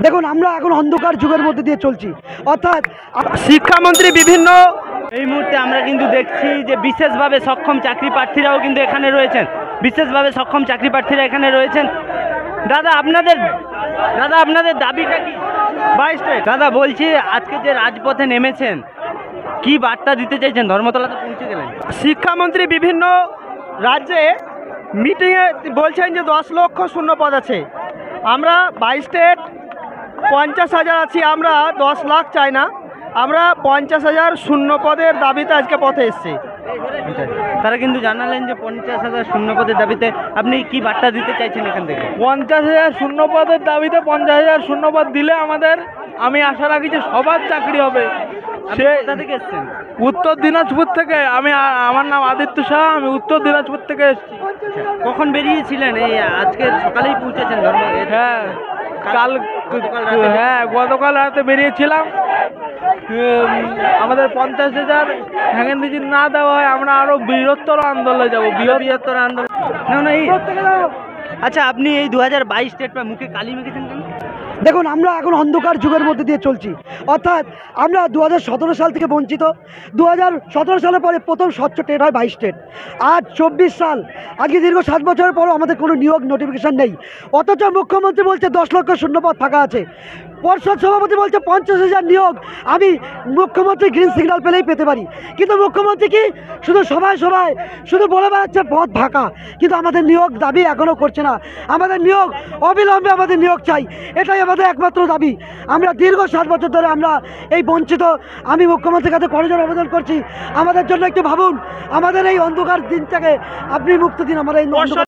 দেখুন আমরা এখন অন্ধকার যুগের মধ্যে দিয়ে চলছি, অর্থাৎ শিক্ষামন্ত্রী বিভিন্ন এই মুহূর্তে আমরা কিন্তু দেখছি যে বিশেষভাবে সক্ষম চাকরি প্রার্থীরাও কিন্তু এখানে রয়েছেন, বিশেষভাবে সক্ষম চাকরি প্রার্থীরা এখানে রয়েছেন। দাদা আপনাদের দাবিটা কি? দাদা বলছি, আজকে যে রাজপথে নেমেছেন কি বার্তা দিতে চাইছেন? ধর্মতলাতে পৌঁছে গেলেন, শিক্ষামন্ত্রী বিভিন্ন রাজ্যে মিটিংয়ে বলছেন যে 10 লক্ষ শূন্য পদ আছে। আমরা 22 স্টেট 50,000 আছি, আমরা 10 লাখ চাই না, আমরা 50,000 শূন্য পদের দাবিতে আজকে পথে এসেছি। তারা কিন্তু জানালেন যে 50,000 শূন্য পদের দাবিতে আপনি কি বার্তা দিতে চাইছেন এখান থেকে? 50,000 শূন্য পদের দাবিতে 50,000 শূন্য পদ দিলে আমি আশা রাখি যে সবার চাকরি হবে। সে কোথা থেকে এসছেন? উত্তর দিনাজপুর থেকে। আমার নাম আদিত্য শাহ, আমি উত্তর দিনাজপুর থেকে এসেছি। কখন বেরিয়েছিলেন? এই আজকে সকালেই পৌঁছেছেন হ্যাঁ, গতকাল রাতে বেরিয়েছিলাম। আমাদের 50,000 ভ্যাকেন্সি যদি না দেওয়া হয় আমরা আরো বৃহত্তর আন্দোলনে যাবো। বৃহত্তর আন্দোলন। আচ্ছা, আপনি এই 2022 স্টেট পা মুখে কালি মেখেছেন কেন? দেখুন আমরা এখন অন্ধকার যুগের মধ্যে দিয়ে চলছি, অর্থাৎ আমরা 2017 সাল থেকে বঞ্চিত। 2017 সালের পরে প্রথম স্বচ্ছ টেট হয় 22 স্টেট। আজ 24 সাল, আজকে দীর্ঘ 7 বছরের পরও আমাদের কোনো নিয়োগ নোটিফিকেশান নেই। অথচ মুখ্যমন্ত্রী বলছে 10 লক্ষ শূন্যপদ ফাঁকা আছে, পর্ষদ সভাপতি বলছে 50,000 নিয়োগ আমি মুখ্যমন্ত্রী গ্রিন সিগন্যাল পেলেই পেতে পারি। কিন্তু মুখ্যমন্ত্রী কি শুধু সবাই শুধু বলে বেড়াচ্ছে পদ ফাঁকা, কিন্তু আমাদের নিয়োগ দাবি এখনও করছে না। আমাদের নিয়োগ অবিলম্বে, আমাদের নিয়োগ চাই, এটাই আমাদের একমাত্র দাবি। আমরা দীর্ঘ 7 বছর ধরে আমরা এই বঞ্চিত। আমি মুখ্যমন্ত্রীর কাছে করজোড়ে আবেদন করছি, আমাদের জন্য একটু ভাবুন, আমাদের এই অন্ধকার দিন থেকে আপনি মুক্তি দিন। আমাদের এই